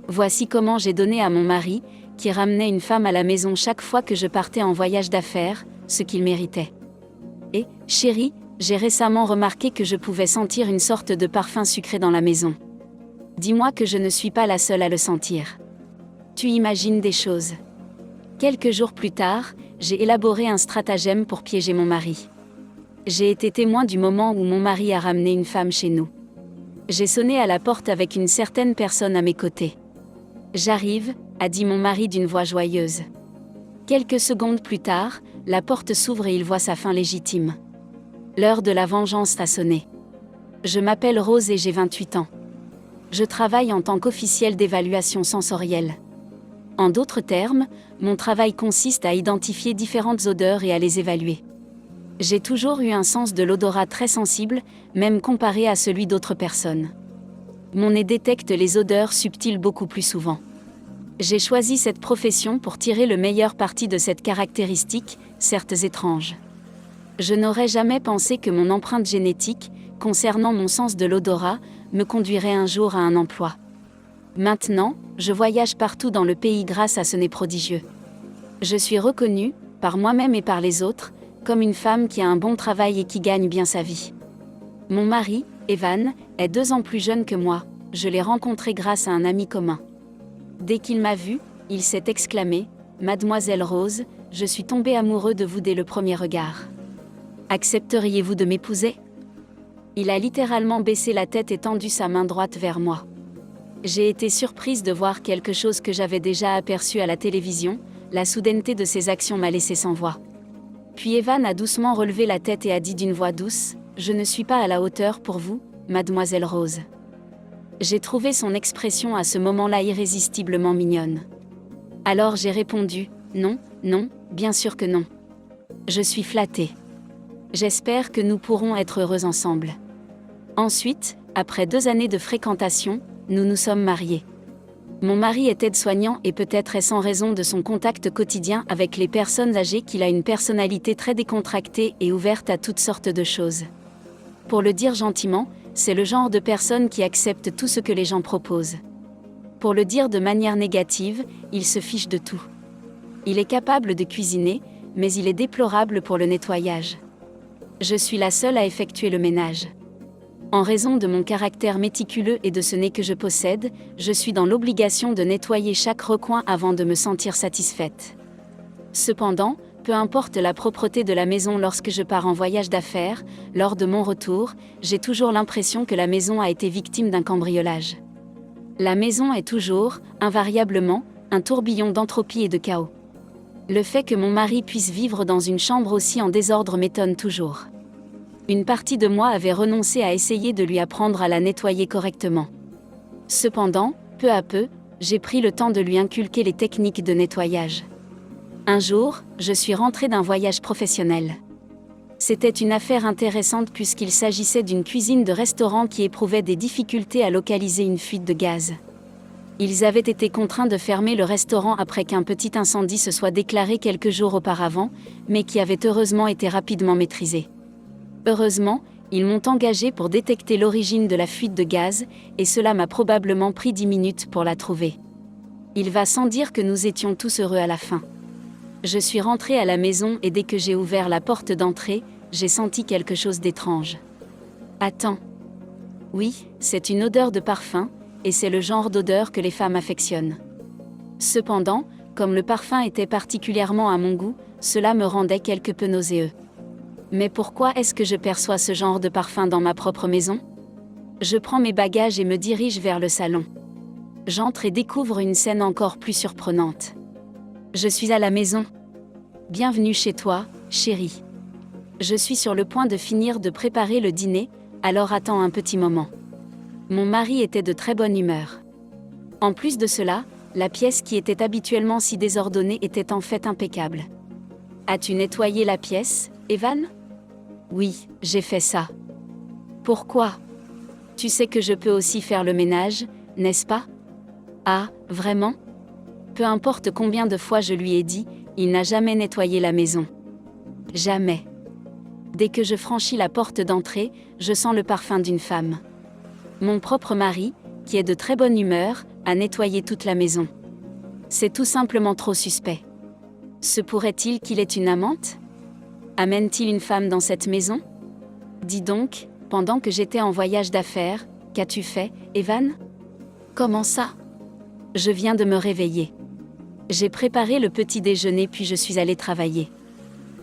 Voici comment j'ai donné à mon mari, qui ramenait une femme à la maison chaque fois que je partais en voyage d'affaires, ce qu'il méritait. Et, chérie, j'ai récemment remarqué que je pouvais sentir une sorte de parfum sucré dans la maison. Dis-moi que je ne suis pas la seule à le sentir. Tu imagines des choses. Quelques jours plus tard, j'ai élaboré un stratagème pour piéger mon mari. J'ai été témoin du moment où mon mari a ramené une femme chez nous. J'ai sonné à la porte avec une certaine personne à mes côtés. « J'arrive », a dit mon mari d'une voix joyeuse. Quelques secondes plus tard, la porte s'ouvre et il voit sa fin légitime. L'heure de la vengeance a sonné. Je m'appelle Rose et j'ai 28 ans. Je travaille en tant qu'officielle d'évaluation sensorielle. En d'autres termes, mon travail consiste à identifier différentes odeurs et à les évaluer. J'ai toujours eu un sens de l'odorat très sensible, même comparé à celui d'autres personnes. Mon nez détecte les odeurs subtiles beaucoup plus souvent. J'ai choisi cette profession pour tirer le meilleur parti de cette caractéristique, certes étrange. Je n'aurais jamais pensé que mon empreinte génétique, concernant mon sens de l'odorat, me conduirait un jour à un emploi. Maintenant, je voyage partout dans le pays grâce à ce nez prodigieux. Je suis reconnue, par moi-même et par les autres, comme une femme qui a un bon travail et qui gagne bien sa vie. Mon mari, Evan, est 2 ans plus jeune que moi, je l'ai rencontré grâce à un ami commun. Dès qu'il m'a vue, il s'est exclamé « Mademoiselle Rose, je suis tombé amoureux de vous dès le premier regard. Accepteriez-vous de m'épouser ?» Il a littéralement baissé la tête et tendu sa main droite vers moi. J'ai été surprise de voir quelque chose que j'avais déjà aperçu à la télévision, la soudaineté de ses actions m'a laissé sans voix. Puis Evan a doucement relevé la tête et a dit d'une voix douce « Je ne suis pas à la hauteur pour vous, Mademoiselle Rose. » J'ai trouvé son expression à ce moment-là irrésistiblement mignonne. Alors j'ai répondu « Non, non, bien sûr que non. Je suis flattée. J'espère que nous pourrons être heureux ensemble. » Ensuite, après 2 années de fréquentation, nous nous sommes mariés. Mon mari est aide-soignant et peut-être est-ce en raison de son contact quotidien avec les personnes âgées qu'il a une personnalité très décontractée et ouverte à toutes sortes de choses. Pour le dire gentiment, c'est le genre de personne qui accepte tout ce que les gens proposent. Pour le dire de manière négative, il se fiche de tout. Il est capable de cuisiner, mais il est déplorable pour le nettoyage. Je suis la seule à effectuer le ménage. En raison de mon caractère méticuleux et de ce nez que je possède, je suis dans l'obligation de nettoyer chaque recoin avant de me sentir satisfaite. Cependant, peu importe la propreté de la maison lorsque je pars en voyage d'affaires, lors de mon retour, j'ai toujours l'impression que la maison a été victime d'un cambriolage. La maison est toujours, invariablement, un tourbillon d'entropie et de chaos. Le fait que mon mari puisse vivre dans une chambre aussi en désordre m'étonne toujours. Une partie de moi avait renoncé à essayer de lui apprendre à la nettoyer correctement. Cependant, peu à peu, j'ai pris le temps de lui inculquer les techniques de nettoyage. Un jour, je suis rentrée d'un voyage professionnel. C'était une affaire intéressante puisqu'il s'agissait d'une cuisine de restaurant qui éprouvait des difficultés à localiser une fuite de gaz. Ils avaient été contraints de fermer le restaurant après qu'un petit incendie se soit déclaré quelques jours auparavant, mais qui avait heureusement été rapidement maîtrisé. Heureusement, ils m'ont engagé pour détecter l'origine de la fuite de gaz, et cela m'a probablement pris 10 minutes pour la trouver. Il va sans dire que nous étions tous heureux à la fin. Je suis rentrée à la maison et dès que j'ai ouvert la porte d'entrée, j'ai senti quelque chose d'étrange. Attends. Oui, c'est une odeur de parfum, et c'est le genre d'odeur que les femmes affectionnent. Cependant, comme le parfum était particulièrement à mon goût, cela me rendait quelque peu nauséeux. Mais pourquoi est-ce que je perçois ce genre de parfum dans ma propre maison ? Je prends mes bagages et me dirige vers le salon. J'entre et découvre une scène encore plus surprenante. Je suis à la maison. Bienvenue chez toi, chérie. Je suis sur le point de finir de préparer le dîner, alors attends un petit moment. Mon mari était de très bonne humeur. En plus de cela, la pièce qui était habituellement si désordonnée était en fait impeccable. As-tu nettoyé la pièce, Evan ? Oui, j'ai fait ça. Pourquoi ? Tu sais que je peux aussi faire le ménage, n'est-ce pas ? Ah, vraiment ? Peu importe combien de fois je lui ai dit, il n'a jamais nettoyé la maison. Jamais. Dès que je franchis la porte d'entrée, je sens le parfum d'une femme. Mon propre mari, qui est de très bonne humeur, à nettoyer toute la maison. C'est tout simplement trop suspect. Se pourrait-il qu'il ait une amante? Amène-t-il une femme dans cette maison? Dis donc, pendant que j'étais en voyage d'affaires, qu'as-tu fait, Evan? Comment ça? Je viens de me réveiller. J'ai préparé le petit déjeuner puis je suis allée travailler.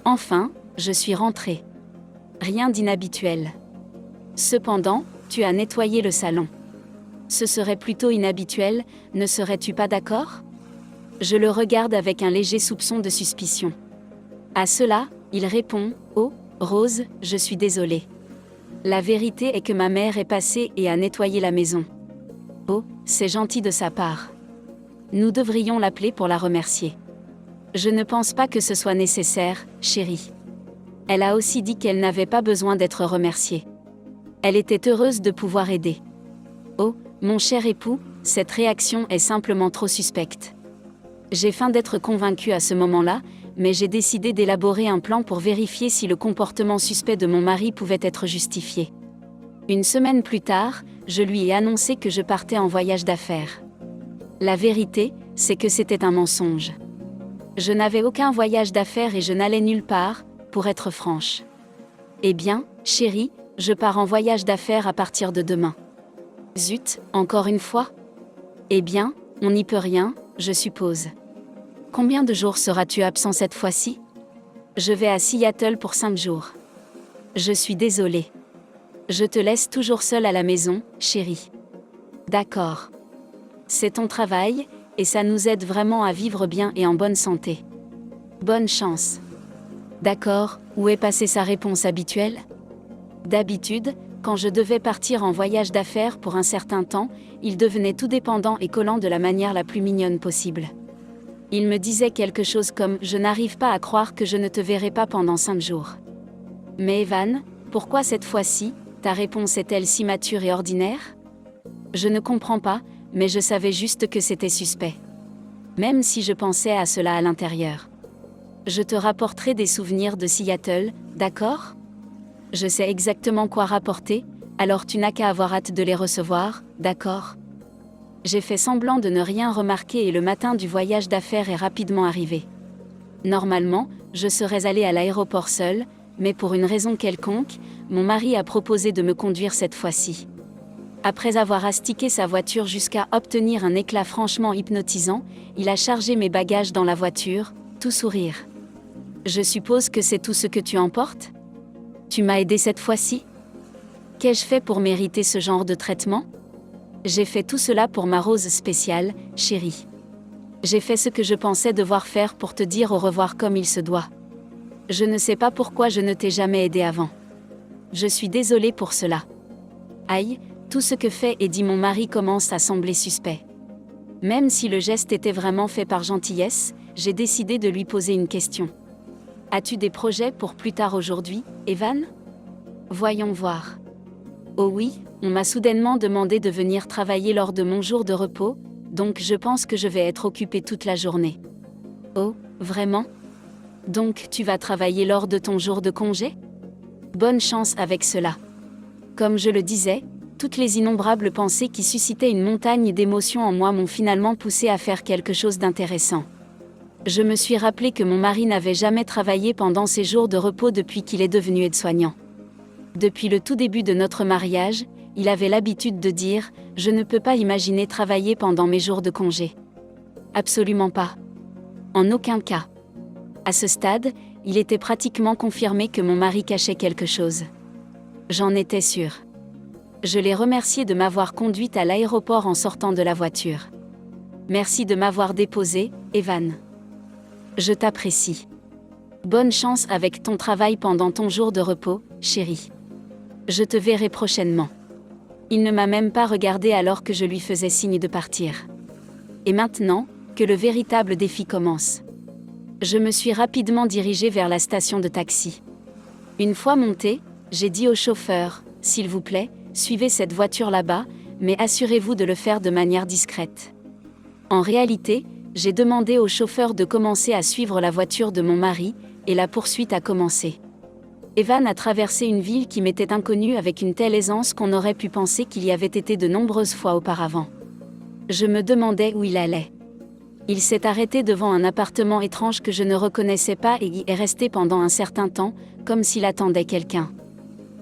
Enfin, je suis rentrée. Rien d'inhabituel. Cependant, tu as nettoyé le salon. Ce serait plutôt inhabituel, ne serais-tu pas d'accord? Je le regarde avec un léger soupçon de suspicion. À cela, il répond, « Oh, Rose, je suis désolé. La vérité est que ma mère est passée et a nettoyé la maison. » Oh, c'est gentil de sa part. Nous devrions l'appeler pour la remercier. Je ne pense pas que ce soit nécessaire, chérie. Elle a aussi dit qu'elle n'avait pas besoin d'être remerciée. Elle était heureuse de pouvoir aider. Oh, mon cher époux, cette réaction est simplement trop suspecte. J'ai faim d'être convaincue à ce moment-là, mais j'ai décidé d'élaborer un plan pour vérifier si le comportement suspect de mon mari pouvait être justifié. Une semaine plus tard, je lui ai annoncé que je partais en voyage d'affaires. La vérité, c'est que c'était un mensonge. Je n'avais aucun voyage d'affaires et je n'allais nulle part, pour être franche. Eh bien, chérie, je pars en voyage d'affaires à partir de demain. Zut, encore une fois? Eh bien, on n'y peut rien, je suppose. Combien de jours seras-tu absent cette fois-ci? Je vais à Seattle pour 5 jours. Je suis désolée. Je te laisse toujours seule à la maison, chérie. D'accord. C'est ton travail, et ça nous aide vraiment à vivre bien et en bonne santé. Bonne chance. D'accord, où est passée sa réponse habituelle? D'habitude, quand je devais partir en voyage d'affaires pour un certain temps, il devenait tout dépendant et collant de la manière la plus mignonne possible. Il me disait quelque chose comme « Je n'arrive pas à croire que je ne te verrai pas pendant 5 jours. » Mais Evan, pourquoi cette fois-ci, ta réponse est-elle si mature et ordinaire? Je ne comprends pas, mais je savais juste que c'était suspect. Même si je pensais à cela à l'intérieur. Je te rapporterai des souvenirs de Seattle, d'accord? Je sais exactement quoi rapporter, alors tu n'as qu'à avoir hâte de les recevoir, d'accord? J'ai fait semblant de ne rien remarquer et le matin du voyage d'affaires est rapidement arrivé. Normalement, je serais allée à l'aéroport seule, mais pour une raison quelconque, mon mari a proposé de me conduire cette fois-ci. Après avoir astiqué sa voiture jusqu'à obtenir un éclat franchement hypnotisant, il a chargé mes bagages dans la voiture, tout sourire. Je suppose que c'est tout ce que tu emportes? Tu m'as aidé cette fois-ci? Qu'ai-je fait pour mériter ce genre de traitement? J'ai fait tout cela pour ma Rose spéciale, chérie. J'ai fait ce que je pensais devoir faire pour te dire au revoir comme il se doit. Je ne sais pas pourquoi je ne t'ai jamais aidé avant. Je suis désolée pour cela. Aïe, tout ce que fait et dit mon mari commence à sembler suspect. Même si le geste était vraiment fait par gentillesse, j'ai décidé de lui poser une question. As-tu des projets pour plus tard aujourd'hui, Evan? Voyons voir. Oh oui, on m'a soudainement demandé de venir travailler lors de mon jour de repos, donc je pense que je vais être occupée toute la journée. Oh, vraiment? Donc tu vas travailler lors de ton jour de congé? Bonne chance avec cela. Comme je le disais, toutes les innombrables pensées qui suscitaient une montagne d'émotions en moi m'ont finalement poussé à faire quelque chose d'intéressant. Je me suis rappelé que mon mari n'avait jamais travaillé pendant ses jours de repos depuis qu'il est devenu aide-soignant. Depuis le tout début de notre mariage, il avait l'habitude de dire « Je ne peux pas imaginer travailler pendant mes jours de congé. » Absolument pas. En aucun cas. À ce stade, il était pratiquement confirmé que mon mari cachait quelque chose. J'en étais sûre. Je l'ai remercié de m'avoir conduite à l'aéroport en sortant de la voiture. Merci de m'avoir déposée, Evan. Je t'apprécie. Bonne chance avec ton travail pendant ton jour de repos, chérie. Je te verrai prochainement. Il ne m'a même pas regardé alors que je lui faisais signe de partir. Et maintenant, que le véritable défi commence. Je me suis rapidement dirigée vers la station de taxi. Une fois montée, j'ai dit au chauffeur, « S'il vous plaît, suivez cette voiture là-bas, mais assurez-vous de le faire de manière discrète. » En réalité, j'ai demandé au chauffeur de commencer à suivre la voiture de mon mari, et la poursuite a commencé. Evan a traversé une ville qui m'était inconnue avec une telle aisance qu'on aurait pu penser qu'il y avait été de nombreuses fois auparavant. Je me demandais où il allait. Il s'est arrêté devant un appartement étrange que je ne reconnaissais pas et y est resté pendant un certain temps, comme s'il attendait quelqu'un.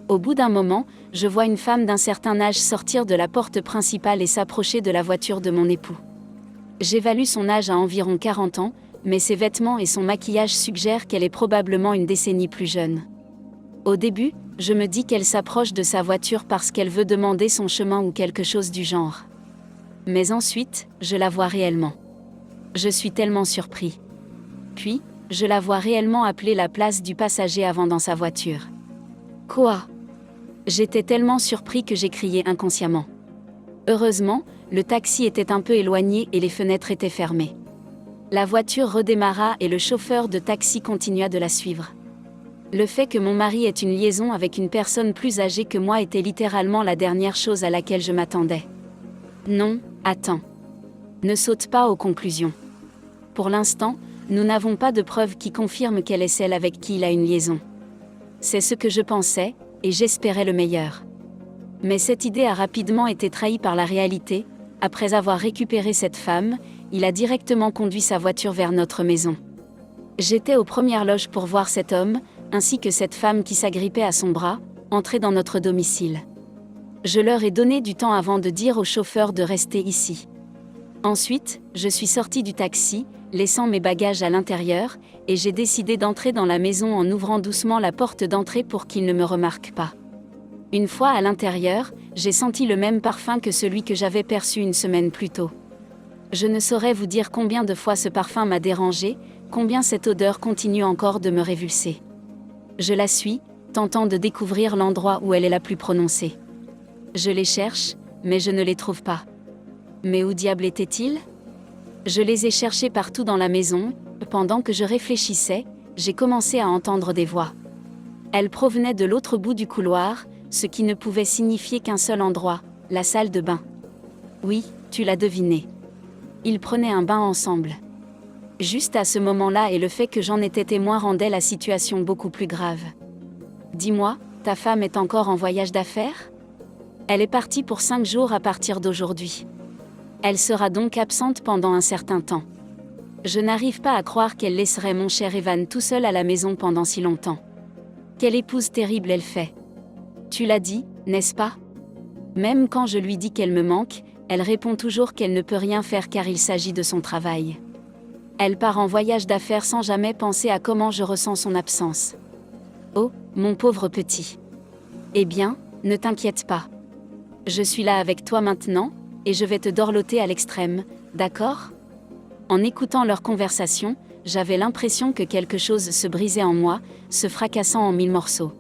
Au bout d'un moment, je vois une femme d'un certain âge sortir de la porte principale et s'approcher de la voiture de mon époux. J'évalue son âge à environ 40 ans, mais ses vêtements et son maquillage suggèrent qu'elle est probablement une décennie plus jeune. Au début, je me dis qu'elle s'approche de sa voiture parce qu'elle veut demander son chemin ou quelque chose du genre. Mais ensuite, je la vois réellement. Je suis tellement surpris. Puis, je la vois réellement appeler la place du passager avant dans sa voiture. Quoi ? J'étais tellement surpris que j'ai crié inconsciemment. Heureusement, le taxi était un peu éloigné et les fenêtres étaient fermées. La voiture redémarra et le chauffeur de taxi continua de la suivre. Le fait que mon mari ait une liaison avec une personne plus âgée que moi était littéralement la dernière chose à laquelle je m'attendais. Non, attends. Ne saute pas aux conclusions. Pour l'instant, nous n'avons pas de preuves qui confirment qu'elle est celle avec qui il a une liaison. C'est ce que je pensais, et j'espérais le meilleur. Mais cette idée a rapidement été trahie par la réalité. Après avoir récupéré cette femme, il a directement conduit sa voiture vers notre maison. J'étais aux premières loges pour voir cet homme, ainsi que cette femme qui s'agrippait à son bras, entrer dans notre domicile. Je leur ai donné du temps avant de dire au chauffeur de rester ici. Ensuite, je suis sortie du taxi, laissant mes bagages à l'intérieur, et j'ai décidé d'entrer dans la maison en ouvrant doucement la porte d'entrée pour qu'il ne me remarque pas. Une fois à l'intérieur, j'ai senti le même parfum que celui que j'avais perçu une semaine plus tôt. Je ne saurais vous dire combien de fois ce parfum m'a dérangé, combien cette odeur continue encore de me révulser. Je la suis, tentant de découvrir l'endroit où elle est la plus prononcée. Je les cherche, mais je ne les trouve pas. Mais où diable étaient-ils ? Je les ai cherchés partout dans la maison. Pendant que je réfléchissais, j'ai commencé à entendre des voix. Elles provenaient de l'autre bout du couloir, ce qui ne pouvait signifier qu'un seul endroit, la salle de bain. Oui, tu l'as deviné. Ils prenaient un bain ensemble. Juste à ce moment-là et le fait que j'en étais témoin rendait la situation beaucoup plus grave. Dis-moi, ta femme est encore en voyage d'affaires ? Elle est partie pour 5 jours à partir d'aujourd'hui. Elle sera donc absente pendant un certain temps. Je n'arrive pas à croire qu'elle laisserait mon cher Evan tout seul à la maison pendant si longtemps. Quelle épouse terrible elle fait. Tu l'as dit, n'est-ce pas ? Même quand je lui dis qu'elle me manque, elle répond toujours qu'elle ne peut rien faire car il s'agit de son travail. Elle part en voyage d'affaires sans jamais penser à comment je ressens son absence. Oh, mon pauvre petit. Eh bien, ne t'inquiète pas. Je suis là avec toi maintenant, et je vais te dorloter à l'extrême, d'accord ? En écoutant leur conversation, j'avais l'impression que quelque chose se brisait en moi, se fracassant en 1000 morceaux.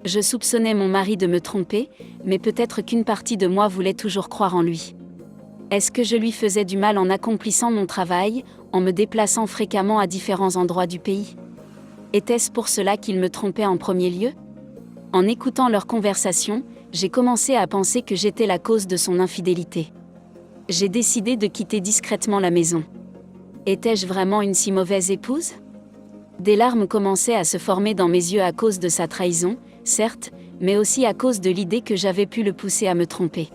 Je soupçonnais mon mari de me tromper, mais peut-être qu'une partie de moi voulait toujours croire en lui. Est-ce que je lui faisais du mal en accomplissant mon travail, en me déplaçant fréquemment à différents endroits du pays ? Était-ce pour cela qu'il me trompait en premier lieu ? En écoutant leur conversation, j'ai commencé à penser que j'étais la cause de son infidélité. J'ai décidé de quitter discrètement la maison. Étais-je vraiment une si mauvaise épouse ? Des larmes commençaient à se former dans mes yeux à cause de sa trahison, certes, mais aussi à cause de l'idée que j'avais pu le pousser à me tromper.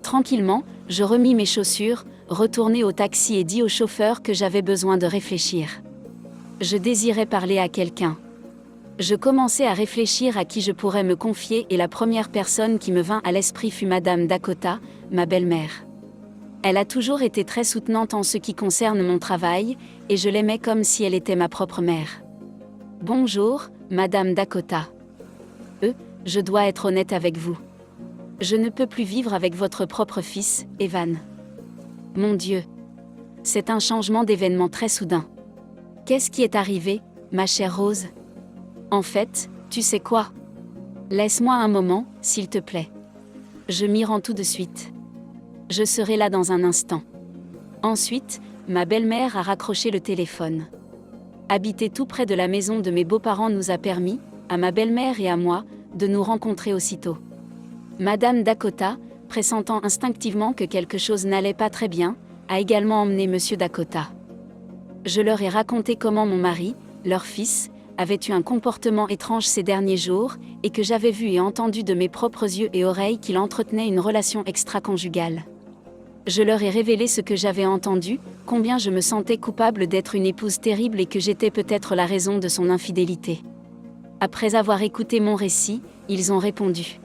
Tranquillement, je remis mes chaussures, retournai au taxi et dis au chauffeur que j'avais besoin de réfléchir. Je désirais parler à quelqu'un. Je commençais à réfléchir à qui je pourrais me confier et la première personne qui me vint à l'esprit fut Madame Dakota, ma belle-mère. Elle a toujours été très soutenante en ce qui concerne mon travail, et je l'aimais comme si elle était ma propre mère. « Bonjour, Madame Dakota. Je dois être honnête avec vous. Je ne peux plus vivre avec votre propre fils, Evan. Mon Dieu. C'est un changement d'événement très soudain. Qu'est-ce qui est arrivé, ma chère Rose ? En fait, tu sais quoi ? Laisse-moi un moment, s'il te plaît. Je m'y rends tout de suite. Je serai là dans un instant. » Ensuite, ma belle-mère a raccroché le téléphone. Habiter tout près de la maison de mes beaux-parents nous a permis, à ma belle-mère et à moi, de nous rencontrer aussitôt. Madame Dakota, pressentant instinctivement que quelque chose n'allait pas très bien, a également emmené Monsieur Dakota. Je leur ai raconté comment mon mari, leur fils, avait eu un comportement étrange ces derniers jours, et que j'avais vu et entendu de mes propres yeux et oreilles qu'il entretenait une relation extra-conjugale. Je leur ai révélé ce que j'avais entendu, combien je me sentais coupable d'être une épouse terrible et que j'étais peut-être la raison de son infidélité. Après avoir écouté mon récit, ils ont répondu.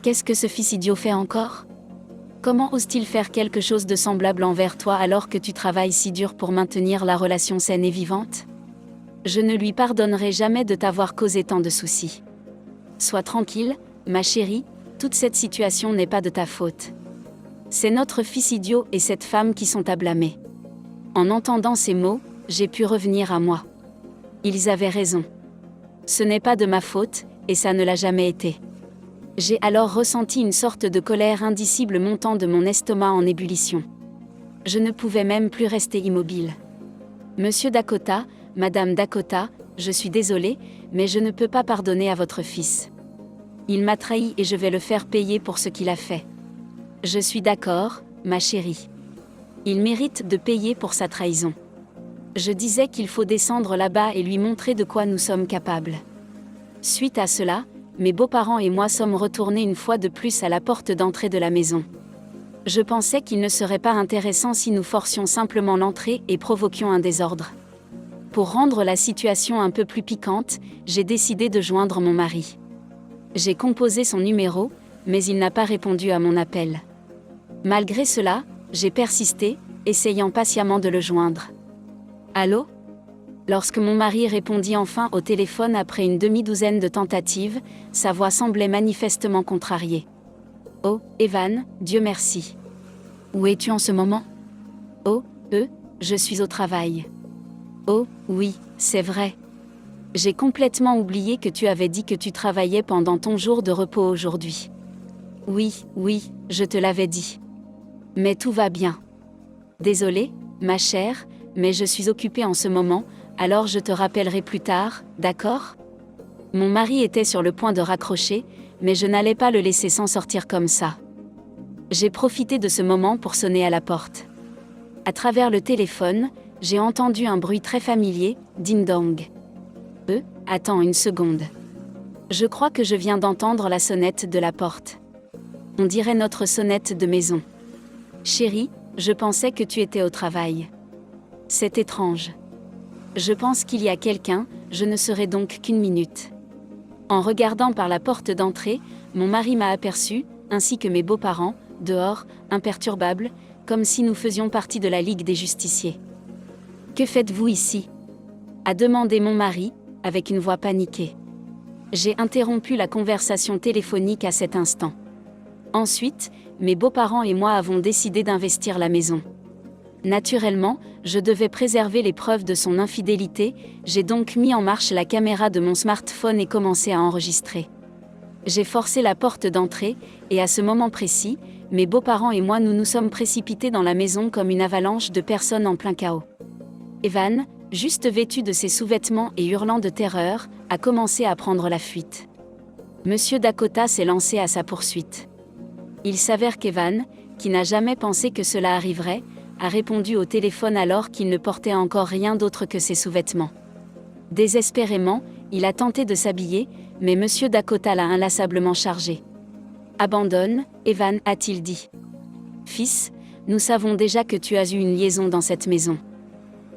Qu'est-ce que ce fils idiot fait encore ? Comment ose-t-il faire quelque chose de semblable envers toi alors que tu travailles si dur pour maintenir la relation saine et vivante ? Je ne lui pardonnerai jamais de t'avoir causé tant de soucis. Sois tranquille, ma chérie, toute cette situation n'est pas de ta faute. C'est notre fils idiot et cette femme qui sont à blâmer. En entendant ces mots, j'ai pu revenir à moi. Ils avaient raison. Ce n'est pas de ma faute, et ça ne l'a jamais été. J'ai alors ressenti une sorte de colère indicible montant de mon estomac en ébullition. Je ne pouvais même plus rester immobile. Monsieur Dakota, Madame Dakota, je suis désolée, mais je ne peux pas pardonner à votre fils. Il m'a trahi et je vais le faire payer pour ce qu'il a fait. Je suis d'accord, ma chérie. Il mérite de payer pour sa trahison. Je disais qu'il faut descendre là-bas et lui montrer de quoi nous sommes capables. Suite à cela, mes beaux-parents et moi sommes retournés une fois de plus à la porte d'entrée de la maison. Je pensais qu'il ne serait pas intéressant si nous forcions simplement l'entrée et provoquions un désordre. Pour rendre la situation un peu plus piquante, j'ai décidé de joindre mon mari. J'ai composé son numéro, mais il n'a pas répondu à mon appel. Malgré cela, j'ai persisté, essayant patiemment de le joindre. Allô ? Lorsque mon mari répondit enfin au téléphone après une demi-douzaine de tentatives, sa voix semblait manifestement contrariée. Oh, Evan, Dieu merci. Où es-tu en ce moment ? Oh, je suis au travail. Oh, oui, c'est vrai. J'ai complètement oublié que tu avais dit que tu travaillais pendant ton jour de repos aujourd'hui. Oui, je te l'avais dit. Mais tout va bien. Désolée, ma chère, mais je suis occupée en ce moment, alors je te rappellerai plus tard, d'accord ? Mon mari était sur le point de raccrocher, mais je n'allais pas le laisser s'en sortir comme ça. J'ai profité de ce moment pour sonner à la porte. À travers le téléphone, j'ai entendu un bruit très familier, ding-dong. Attends une seconde. Je crois que je viens d'entendre la sonnette de la porte. On dirait notre sonnette de maison. Chérie, je pensais que tu étais au travail. C'est étrange. Je pense qu'il y a quelqu'un, je ne serai donc qu'une minute. En regardant par la porte d'entrée, mon mari m'a aperçu, ainsi que mes beaux-parents, dehors, imperturbables, comme si nous faisions partie de la Ligue des justiciers. « Que faites-vous ici ?» a demandé mon mari, avec une voix paniquée. J'ai interrompu la conversation téléphonique à cet instant. Ensuite, mes beaux-parents et moi avons décidé d'investir la maison. Naturellement, je devais préserver les preuves de son infidélité, j'ai donc mis en marche la caméra de mon smartphone et commencé à enregistrer. J'ai forcé la porte d'entrée, et à ce moment précis, mes beaux-parents et moi nous sommes précipités dans la maison comme une avalanche de personnes en plein chaos. Evan, juste vêtu de ses sous-vêtements et hurlant de terreur, a commencé à prendre la fuite. Monsieur Dakota s'est lancé à sa poursuite. Il s'avère qu'Evan, qui n'a jamais pensé que cela arriverait, a répondu au téléphone alors qu'il ne portait encore rien d'autre que ses sous-vêtements. Désespérément, il a tenté de s'habiller, mais Monsieur Dakota l'a inlassablement chargé. « Abandonne, Evan, a-t-il dit. Fils, nous savons déjà que tu as eu une liaison dans cette maison.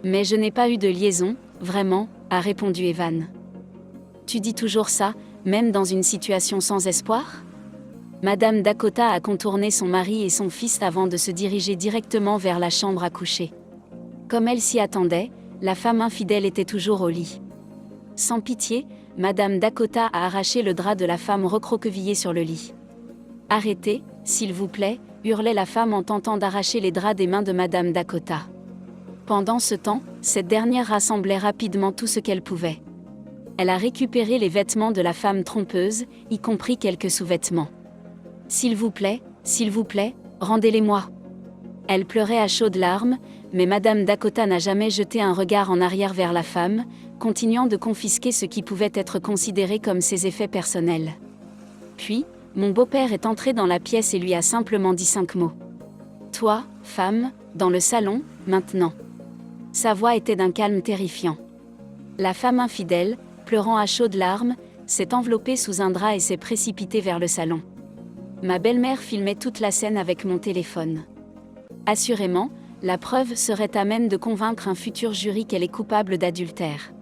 Mais je n'ai pas eu de liaison, vraiment, a répondu Evan. Tu dis toujours ça, même dans une situation sans espoir ? Madame Dakota a contourné son mari et son fils avant de se diriger directement vers la chambre à coucher. Comme elle s'y attendait, la femme infidèle était toujours au lit. Sans pitié, Madame Dakota a arraché le drap de la femme recroquevillée sur le lit. « Arrêtez, s'il vous plaît », hurlait la femme en tentant d'arracher les draps des mains de Madame Dakota. Pendant ce temps, cette dernière rassemblait rapidement tout ce qu'elle pouvait. Elle a récupéré les vêtements de la femme trompeuse, y compris quelques sous-vêtements. « S'il vous plaît, rendez-les-moi !» Elle pleurait à chaudes larmes, mais Madame Dakota n'a jamais jeté un regard en arrière vers la femme, continuant de confisquer ce qui pouvait être considéré comme ses effets personnels. Puis, mon beau-père est entré dans la pièce et lui a simplement dit 5 mots. « Toi, femme, dans le salon, maintenant. » Sa voix était d'un calme terrifiant. La femme infidèle, pleurant à chaudes larmes, s'est enveloppée sous un drap et s'est précipitée vers le salon. Ma belle-mère filmait toute la scène avec mon téléphone. Assurément, la preuve serait à même de convaincre un futur jury qu'elle est coupable d'adultère.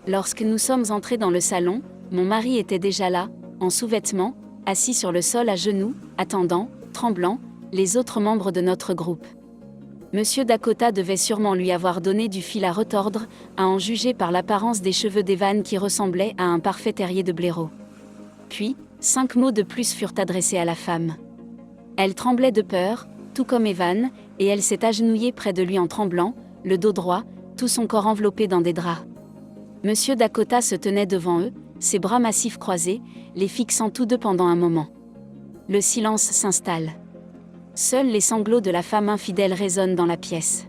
Lorsque nous sommes entrés dans le salon, mon mari était déjà là, en sous-vêtements, assis sur le sol à genoux, attendant, tremblant, les autres membres de notre groupe. Monsieur Dakota devait sûrement lui avoir donné du fil à retordre, à en juger par l'apparence des cheveux d'Evan qui ressemblaient à un parfait terrier de blaireau. Puis, 5 mots de plus furent adressés à la femme. Elle tremblait de peur, tout comme Evan, et elle s'est agenouillée près de lui en tremblant, le dos droit, tout son corps enveloppé dans des draps. Monsieur Dakota se tenait devant eux, ses bras massifs croisés, les fixant tous deux pendant un moment. Le silence s'installe. Seuls les sanglots de la femme infidèle résonnent dans la pièce.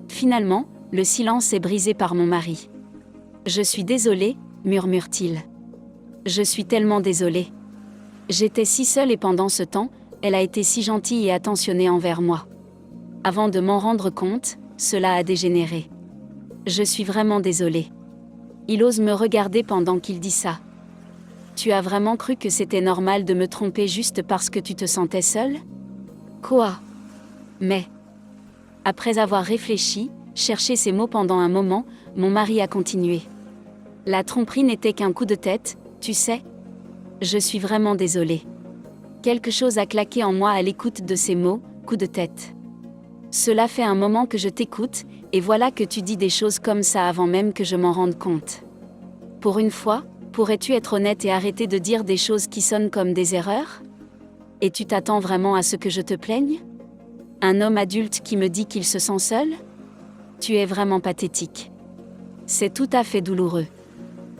Finalement, le silence est brisé par mon mari. « Je suis désolé, murmure-t-il. Je suis tellement désolé. J'étais si seule et pendant ce temps, elle a été si gentille et attentionnée envers moi. Avant de m'en rendre compte, cela a dégénéré. Je suis vraiment désolé. » Il ose me regarder pendant qu'il dit ça. « Tu as vraiment cru que c'était normal de me tromper juste parce que tu te sentais seule ? Quoi ? Mais... » Après avoir réfléchi, cherché ses mots pendant un moment, mon mari a continué. « La tromperie n'était qu'un coup de tête, tu sais ? Je suis vraiment désolé. » Quelque chose a claqué en moi à l'écoute de ces mots, coup de tête. Cela fait un moment que je t'écoute, et voilà que tu dis des choses comme ça avant même que je m'en rende compte. Pour une fois, pourrais-tu être honnête et arrêter de dire des choses qui sonnent comme des erreurs ? Et tu t'attends vraiment à ce que je te plaigne ? Un homme adulte qui me dit qu'il se sent seul ? Tu es vraiment pathétique. C'est tout à fait douloureux.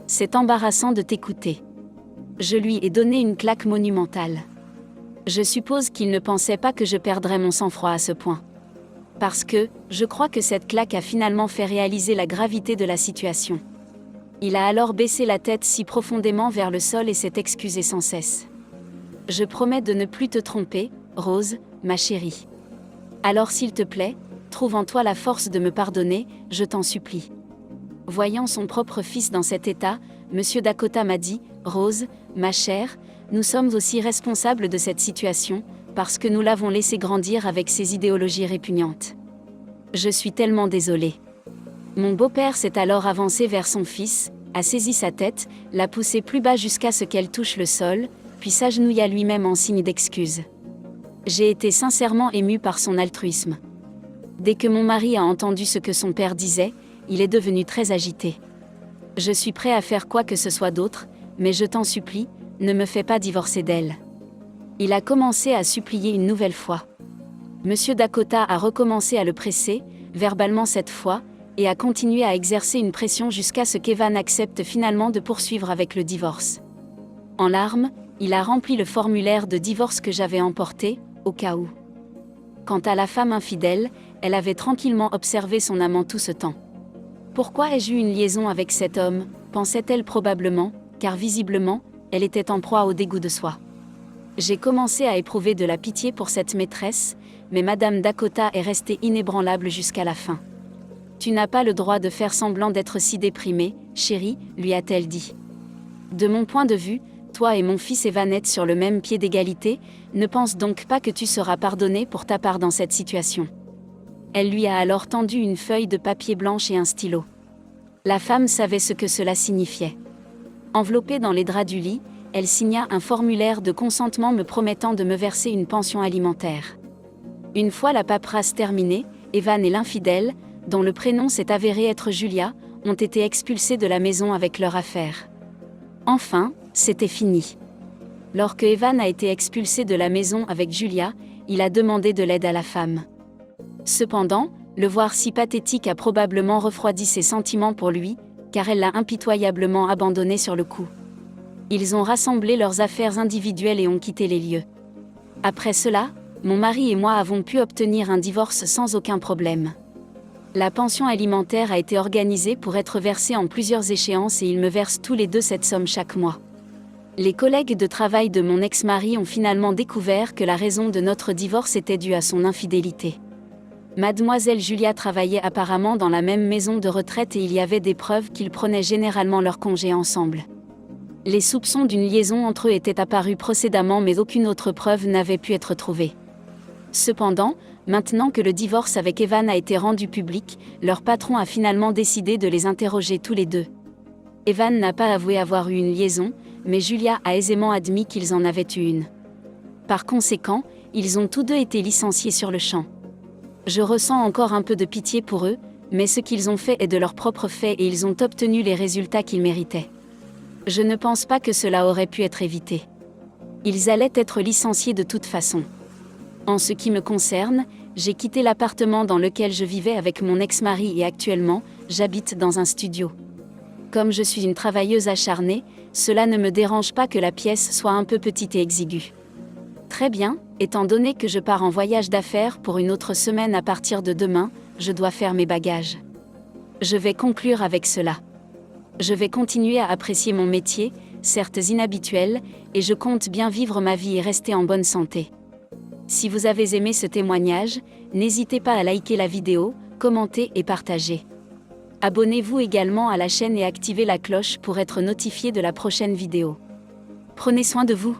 C'est embarrassant de t'écouter. Je lui ai donné une claque monumentale. Je suppose qu'il ne pensait pas que je perdrais mon sang-froid à ce point. Parce que, je crois que cette claque a finalement fait réaliser la gravité de la situation. Il a alors baissé la tête si profondément vers le sol et s'est excusé sans cesse. Je promets de ne plus te tromper, Rose, ma chérie. Alors s'il te plaît, trouve en toi la force de me pardonner, je t'en supplie. Voyant son propre fils dans cet état, Monsieur Dakota m'a dit, Rose, ma chère, nous sommes aussi responsables de cette situation, parce que nous l'avons laissé grandir avec ses idéologies répugnantes. Je suis tellement désolée. Mon beau-père s'est alors avancé vers son fils, a saisi sa tête, l'a poussé plus bas jusqu'à ce qu'elle touche le sol, puis s'agenouilla lui-même en signe d'excuse. J'ai été sincèrement émue par son altruisme. Dès que mon mari a entendu ce que son père disait, il est devenu très agité. Je suis prêt à faire quoi que ce soit d'autre, mais je t'en supplie, ne me fais pas divorcer d'elle. Il a commencé à supplier une nouvelle fois. Monsieur Dakota a recommencé à le presser, verbalement cette fois, et a continué à exercer une pression jusqu'à ce qu'Evan accepte finalement de poursuivre avec le divorce. En larmes, il a rempli le formulaire de divorce que j'avais emporté, au cas où. Quant à la femme infidèle, elle avait tranquillement observé son amant tout ce temps. Pourquoi ai-je eu une liaison avec cet homme, pensait-elle probablement, car visiblement, elle était en proie au dégoût de soi. J'ai commencé à éprouver de la pitié pour cette maîtresse, mais Madame Dakota est restée inébranlable jusqu'à la fin. « Tu n'as pas le droit de faire semblant d'être si déprimée, chérie, lui a-t-elle dit. De mon point de vue, toi et mon fils Evan êtes sur le même pied d'égalité, ne pense donc pas que tu seras pardonnée pour ta part dans cette situation. » Elle lui a alors tendu une feuille de papier blanche et un stylo. La femme savait ce que cela signifiait. Enveloppée dans les draps du lit, elle signa un formulaire de consentement me promettant de me verser une pension alimentaire. Une fois la paperasse terminée, Evan et l'infidèle, dont le prénom s'est avéré être Julia, ont été expulsés de la maison avec leur affaire. Enfin, c'était fini. Lorsque Evan a été expulsé de la maison avec Julia, il a demandé de l'aide à la femme. Cependant, le voir si pathétique a probablement refroidi ses sentiments pour lui, car elle l'a impitoyablement abandonné sur le coup. Ils ont rassemblé leurs affaires individuelles et ont quitté les lieux. Après cela, mon mari et moi avons pu obtenir un divorce sans aucun problème. La pension alimentaire a été organisée pour être versée en plusieurs échéances et ils me versent tous les deux cette somme chaque mois. Les collègues de travail de mon ex-mari ont finalement découvert que la raison de notre divorce était due à son infidélité. Mademoiselle Julia travaillait apparemment dans la même maison de retraite et il y avait des preuves qu'ils prenaient généralement leur congé ensemble. Les soupçons d'une liaison entre eux étaient apparus précédemment mais aucune autre preuve n'avait pu être trouvée. Cependant, Maintenant que le divorce avec Evan a été rendu public, leur patron a finalement décidé de les interroger tous les deux. Evan n'a pas avoué avoir eu une liaison, mais Julia a aisément admis qu'ils en avaient eu une. Par conséquent, ils ont tous deux été licenciés sur le champ. Je ressens encore un peu de pitié pour eux, mais ce qu'ils ont fait est de leur propre fait et ils ont obtenu les résultats qu'ils méritaient. Je ne pense pas que cela aurait pu être évité. Ils allaient être licenciés de toute façon. En ce qui me concerne, j'ai quitté l'appartement dans lequel je vivais avec mon ex-mari et actuellement, j'habite dans un studio. Comme je suis une travailleuse acharnée, cela ne me dérange pas que la pièce soit un peu petite et exiguë. Très bien, étant donné que je pars en voyage d'affaires pour une autre semaine à partir de demain, je dois faire mes bagages. Je vais conclure avec cela. Je vais continuer à apprécier mon métier, certes inhabituel, et je compte bien vivre ma vie et rester en bonne santé. Si vous avez aimé ce témoignage, n'hésitez pas à liker la vidéo, commenter et partager. Abonnez-vous également à la chaîne et activez la cloche pour être notifié de la prochaine vidéo. Prenez soin de vous.